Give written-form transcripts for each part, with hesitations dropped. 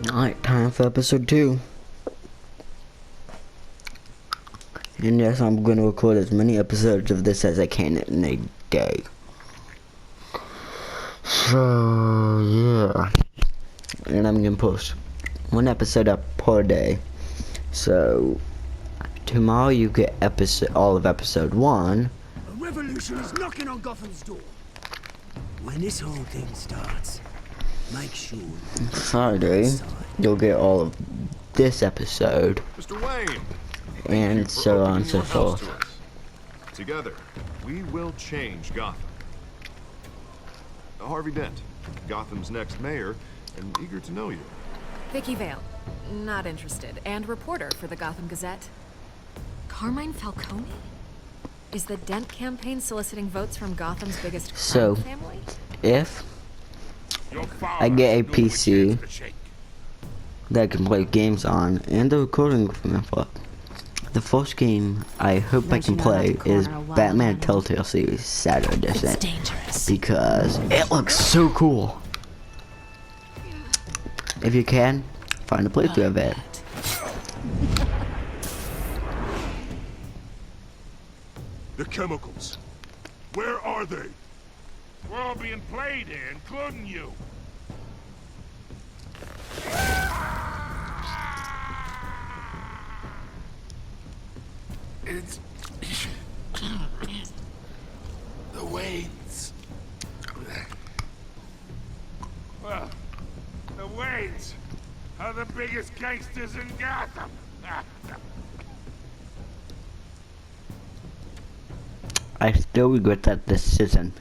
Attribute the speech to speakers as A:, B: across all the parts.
A: Alright, time for episode 2. And yes, I'm going to record as many episodes of this as I can in a day. So, yeah. And I'm going to post one episode up per day. So, tomorrow you get all of episode 1.
B: A revolution is knocking on Gotham's door. When this whole thing starts, make sure
A: Friday, you'll get all of this episode.
C: Mr. Wayne.
A: And so on and so forth.
C: Together, we will change Gotham. Harvey Dent, Gotham's next mayor, and eager to know you.
D: Vicky Vale, not interested, and reporter for the Gotham Gazette. Carmine Falcone? Is the Dent campaign soliciting votes from Gotham's biggest crime family?
A: If I get a PC that I can play games on and the recording equipment for, the first game I hope I can play is Batman Telltale Series Saturday Edition.
D: It's dangerous.
A: Because it looks so cool. If you can, find a playthrough of it.
E: The chemicals. Where are they?
F: We're all being played here, including you.
E: It's... the Waynes.
F: Well, the Waynes are the biggest gangsters in Gotham.
A: I still regret that decision.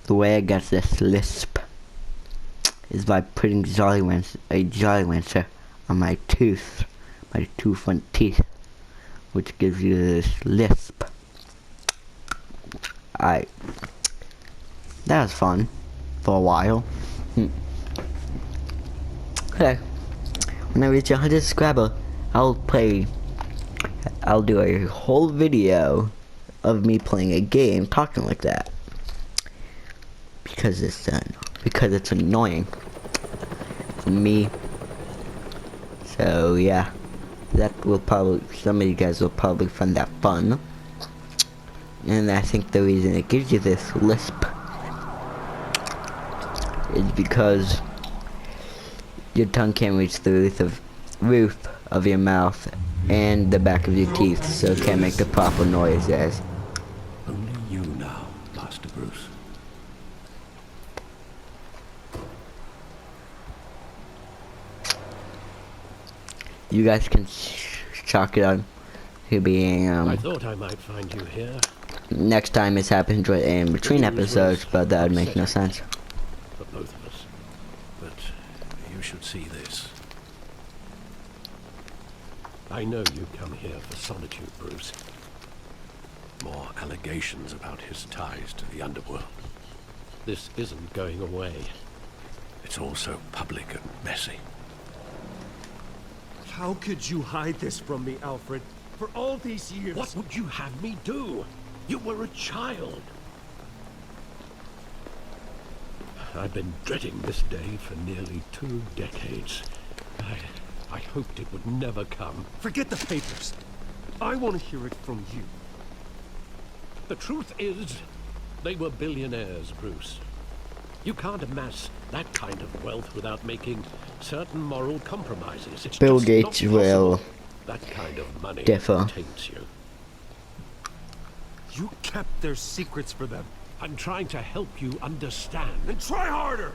A: The way I got this lisp is by putting a Jolly Rancher on my two front teeth, which gives you this lisp. That was fun for a while. Okay, when I reach 100 subscribers, I'll do a whole video of me playing a game talking like that, because it's annoying for me. So yeah, some of you guys will probably find that fun. And I think the reason it gives you this lisp is because your tongue can't reach the roof of your mouth and the back of your teeth, so it can't make the proper noises.
E: Only you now, Master Bruce.
A: You guys can chalk it on to being
G: I thought I might find you here.
A: next time this happens right in between episodes, but that would make no sense.
G: For both of us. But you should see this. I know you come here for solitude, Bruce. More allegations about his ties to the underworld. This isn't going away. It's all so public and messy.
H: How could you hide this from me, Alfred? For all these years...
G: What would you have me do? You were a child. I've been dreading this day for nearly 2 decades. I hoped it would never come.
H: Forget the papers. I want to hear it from you.
G: The truth is, they were billionaires, Bruce. You can't amass that kind of wealth without making certain moral compromises. It's
A: Bill
G: just
A: Gates
G: not
A: will
G: possible. That kind of money
A: differ.
G: taints you.
H: You kept their secrets for them.
G: I'm trying to help you understand.
H: Then try harder!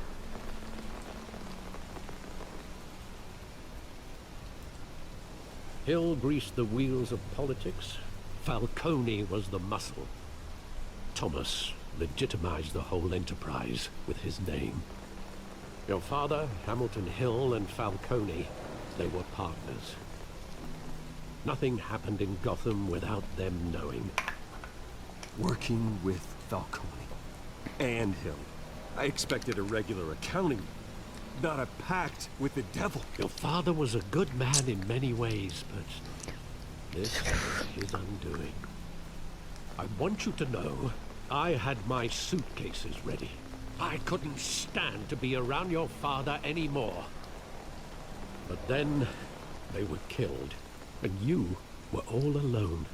G: Hill greased the wheels of politics. Falcone was the muscle. Thomas legitimized the whole enterprise with his name. Your father, Hamilton Hill, and Falcone, they were partners. Nothing happened in Gotham without them knowing.
H: Working with Falcone and Hill. I expected a regular accounting, not a pact with the devil.
G: Your father was a good man in many ways, but this was his undoing. I want you to know, I had my suitcases ready. I couldn't stand to be around your father anymore. But then they were killed, and you were all alone.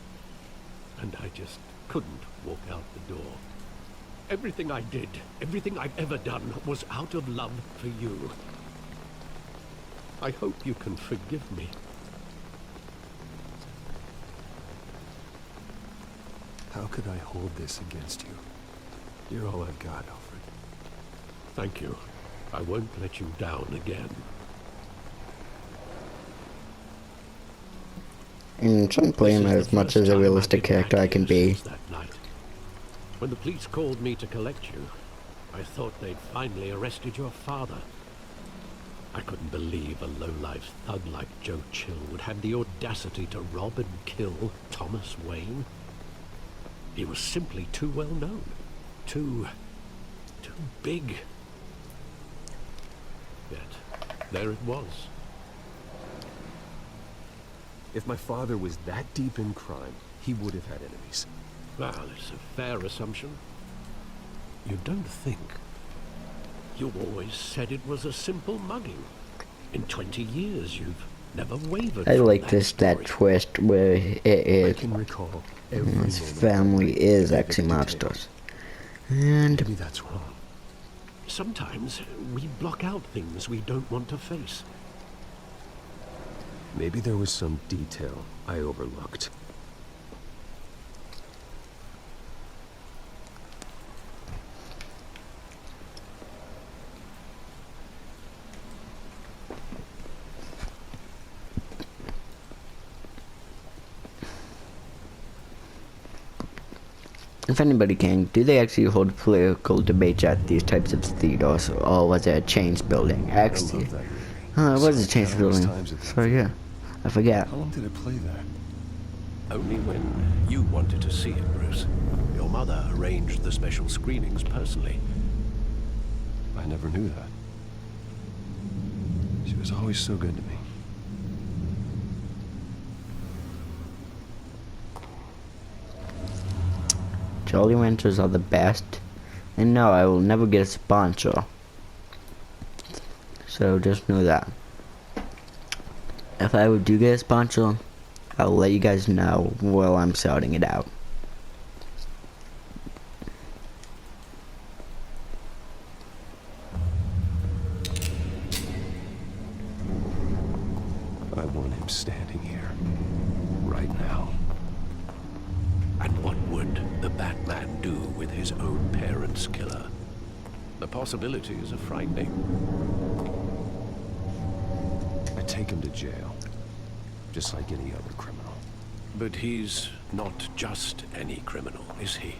G: And I just couldn't walk out the door. Everything I did, everything I've ever done, was out of love for you. I hope you can forgive me.
H: How could I hold this against you? You're all I've got, Alfred.
G: Thank you. I won't let you down again.
A: I'm trying to play him as much as a realistic character I can be.
G: That night. When the police called me to collect you, I thought they'd finally arrested your father. I couldn't believe a low-life thug like Joe Chill would have the audacity to rob and kill Thomas Wayne. He was simply too well known. Too big. Yet, there it was.
H: If my father was that deep in crime, he would have had enemies.
G: Well, it's a fair assumption. You don't think? You always said it was a simple mugging. In 20 years, you've never wavered.
A: I
G: from
A: like that
G: story.
A: twist where it
H: I
A: is
H: can recall every
A: his
H: moment
A: family
H: of
A: is
H: vivid
A: actually
H: detail.
A: monsters. And
H: Maybe that's wrong.
G: Sometimes we block out things we don't want to face.
H: Maybe there was some detail I overlooked.
A: if anybody can, do they actually hold political debates at these types of theaters, or was it a chains building? Actually,
H: I love that movie.
A: it was a chains
H: Countless
A: building.
H: times at the
A: So yeah, I forget.
H: How long did it play there?
G: Only when you wanted to see it, Bruce. Your mother arranged the special screenings personally.
H: I never knew that. She was always so good to me.
A: Jolly Ranchers are the best, and no, I will never get a sponsor. So just know that. If I ever do get a sponsor, I'll let you guys know while I'm sorting it out.
H: I want him standing here, right now.
G: And what would the Batman do with his own parents' killer? The possibilities are frightening.
H: I take him to jail, just like any other criminal.
G: But he's not just any criminal, is he?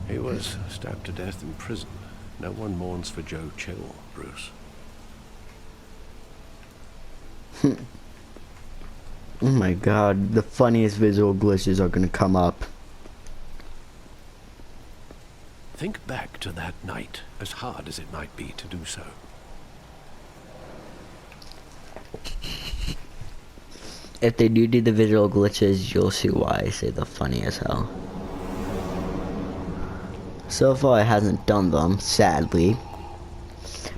G: He was stabbed to death in prison. No one mourns for Joe Chill, Bruce.
A: Oh my god, the funniest visual glitches are gonna come up.
G: Think back to that night, as hard as it might be to do so.
A: If they do the visual glitches, you'll see why I say the funny as hell. So far it hasn't done them, sadly.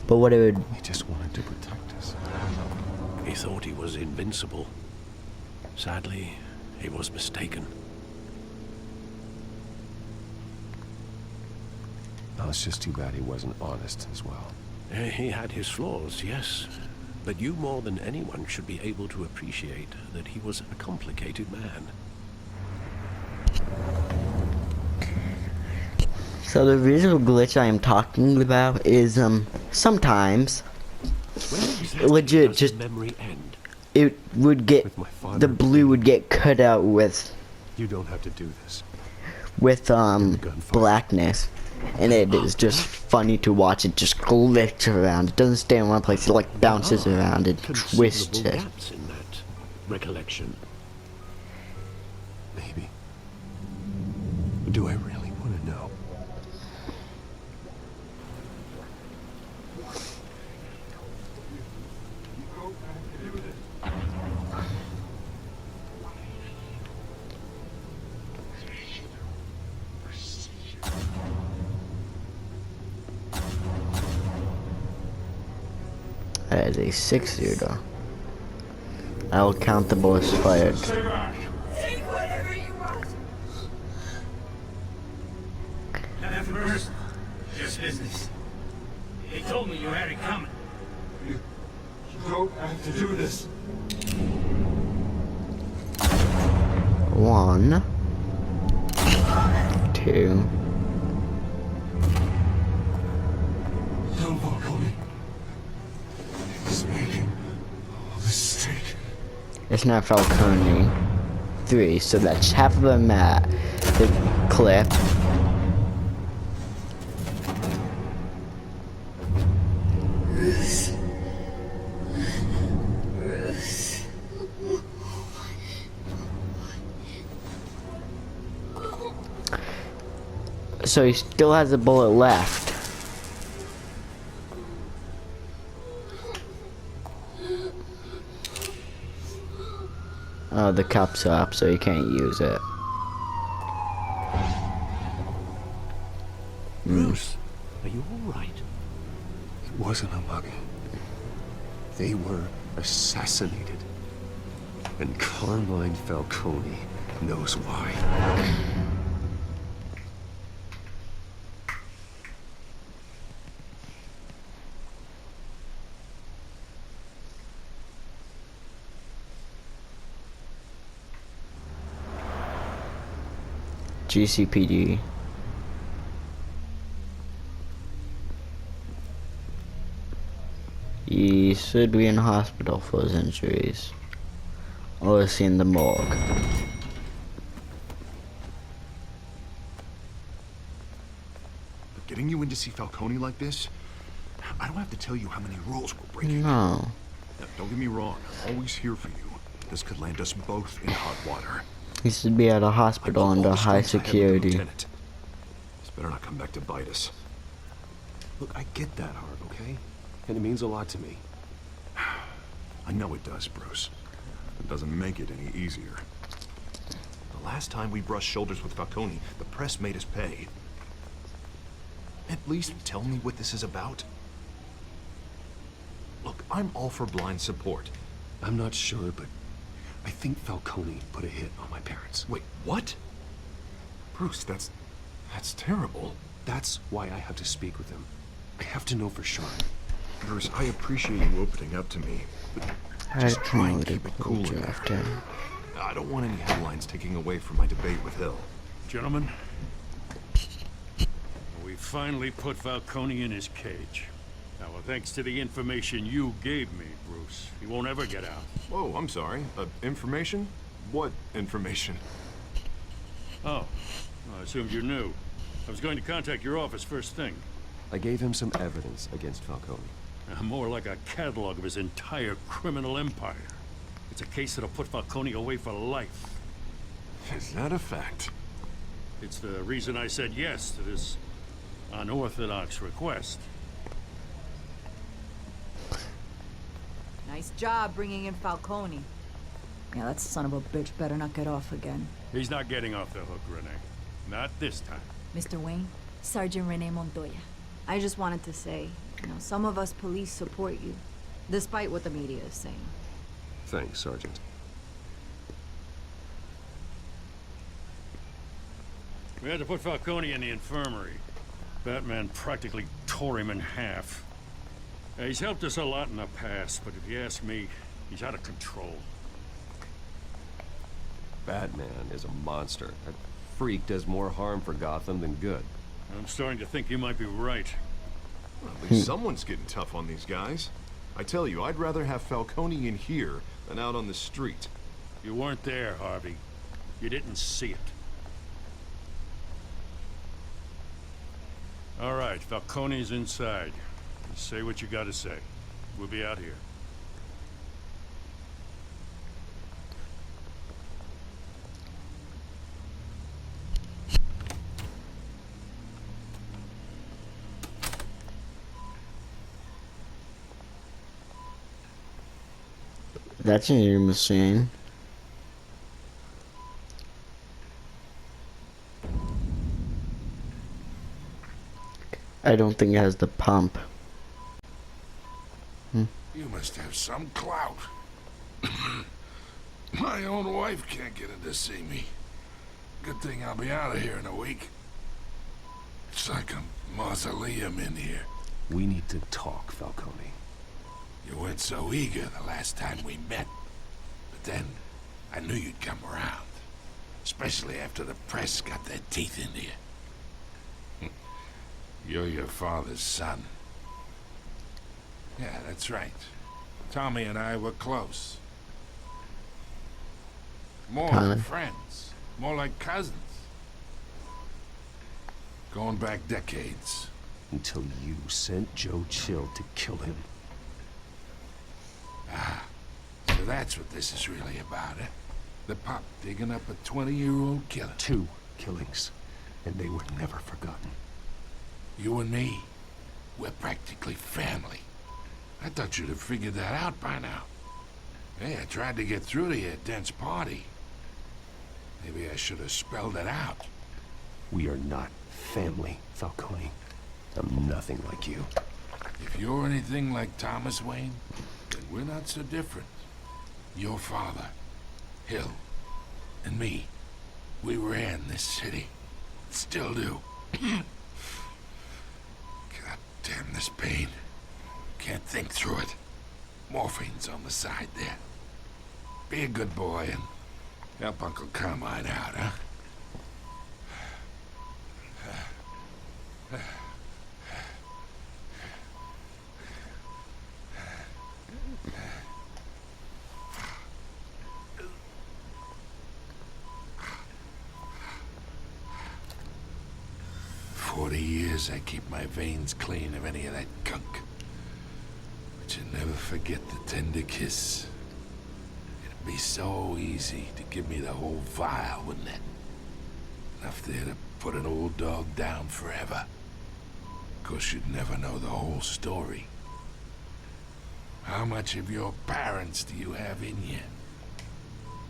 A: But what it would...
H: He just wanted to protect us.
G: He thought he was invincible. Sadly, he was mistaken.
H: Oh, it's just too bad he wasn't honest as well.
G: He had his flaws, yes. But you more than anyone should be able to appreciate that he was a complicated man.
A: So the visual glitch I am talking about is, sometimes,
G: When exactly
A: legit,
G: does
A: just,
G: memory end?
A: it would get,
H: With my father,
A: the blue would get cut out with,
H: you don't have to do this.
A: with, blackness. And it is just funny to watch it just glitch around. It doesn't stay in one place, it like bounces around and twists
G: Considerable
A: it.
G: gaps in that recollection.
H: Maybe. Do I really want to know?
A: That is a 6-shooter. I will count the bullets fired.
B: Take whatever you want. At first, just business. He told me you had it coming.
E: You don't have to do this.
A: 1, 2.
E: Tell Falcone. He's making a mistake.
A: It's not Falcone. 3, so that's half of a mat. The clip. So he still has a bullet left. Oh, the cup's up, so he can't use it.
G: Bruce, are you all right?
H: It wasn't a mugging. They were assassinated. And Carmine Falcone knows why.
A: GCPD. He should be in hospital for his injuries. Or is he in the morgue?
C: But getting you in to see Falcone like this, I don't have to tell you how many rules we're breaking.
A: No.
C: Now, don't get me wrong, I'm always here for you. This could land us both in hot water.
A: He should be at a hospital under high security.
C: This better not come back to bite us.
H: Look, I get that, Harv, okay? And it means a lot to me.
C: I know it does, Bruce. It doesn't make it any easier. The last time we brushed shoulders with Falcone, the press made us pay. At least tell me what this is about. Look, I'm all for blind support.
H: I'm not sure, but I think Falcone put a hit on my parents.
C: Wait, what? Bruce, that's terrible.
H: That's why I have to speak with him. I have to know for sure.
C: Bruce, I appreciate you opening up to me, but just try and keep it cool in there. I don't want any headlines taking away from my debate with Hill.
F: Gentlemen, we finally put Falcone in his cage. Now, thanks to the information you gave me, Bruce, he won't ever get out.
C: Whoa, I'm sorry. Information? What information?
F: Oh, I assumed you knew. I was going to contact your office first thing.
H: I gave him some evidence against Falcone.
F: More like a catalog of his entire criminal empire. It's a case that'll put Falcone away for life.
C: Is that a fact?
F: It's the reason I said yes to this unorthodox request.
I: Nice job bringing in Falcone. Yeah, that son of a bitch better not get off again.
F: He's not getting off the hook, Renee. Not this time.
I: Mr. Wayne, Sergeant Renee Montoya. I just wanted to say, some of us police support you, despite what the media is saying.
H: Thanks, Sergeant.
F: We had to put Falcone in the infirmary. Batman practically tore him in half. He's helped us a lot in the past, but if you ask me, he's out of control.
H: Batman is a monster. That freak does more harm for Gotham than good.
F: I'm starting to think you might be right.
C: Well, at least someone's getting tough on these guys. I tell you, I'd rather have Falcone in here than out on the street.
F: You weren't there, Harvey. You didn't see it. All right, Falcone's inside. You say what you gotta say. We'll be out here.
A: That's a new machine. I don't think it has the pump.
E: You must have some clout. My own wife can't get in to see me. Good thing I'll be out of here in a week. It's like a mausoleum in here.
H: We need to talk, Falcone.
E: You weren't so eager the last time we met. But then, I knew you'd come around. Especially after the press got their teeth into you. You're your father's son. Yeah, that's right. Tommy and I were close. More than friends. More like cousins. Going back decades.
H: Until you sent Joe Chill to kill him.
E: Ah, so that's what this is really about, eh? The pop digging up a 20-year-old killer.
H: 2 killings, and they were never forgotten.
E: You and me, we're practically family. I thought you'd have figured that out by now. Hey, I tried to get through to you at Dent's party. Maybe I should have spelled it out.
H: We are not family, Falcone. I'm nothing like you.
E: If you're anything like Thomas Wayne, then we're not so different. Your father, Hill, and me, we ran this city. Still do. God damn this pain. Can't think through it. Morphine's on the side there. Be a good boy and help Uncle Carmine out, huh? 40 years I keep my veins clean of any of that gunk. But you never forget the tender kiss. It'd be so easy to give me the whole vial, wouldn't it? Enough there to put an old dog down forever. Of course, you'd never know the whole story. How much of your parents do you have in you?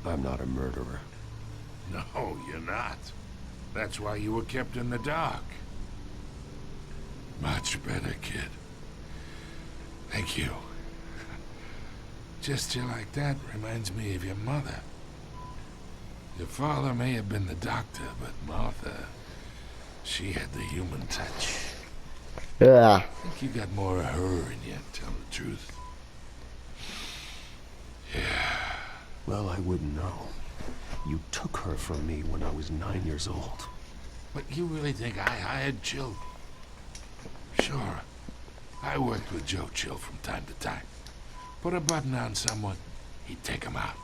H: I'm not a murderer.
E: No, you're not. That's why you were kept in the dark. Much better, kid. Thank you. Gesture like that reminds me of your mother. Your father may have been the doctor, but Martha, she had the human touch.
A: Yeah.
E: I think you got more of her in you, to tell the truth. Yeah.
H: Well, I wouldn't know. You took her from me when I was 9 years old.
E: But you really think I hired Chill? Sure. I worked with Joe Chill from time to time. Put a button on someone, he'd take him out.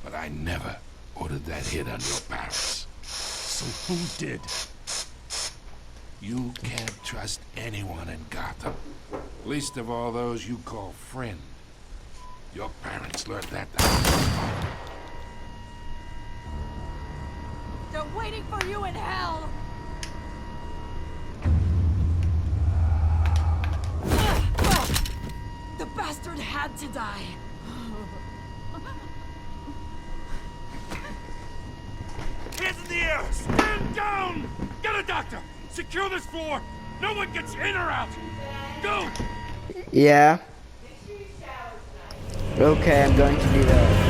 E: But I never ordered that hit on your parents.
H: So who did?
E: You can't trust anyone in Gotham. Least of all those you call friend. Your parents learned that.
I: They're waiting for you in hell! The bastard had to die.
F: Hands in the air! Stand down! Get a doctor! Secure this floor! No one gets in or out! Go!
A: Yeah. Okay, I'm going to do that.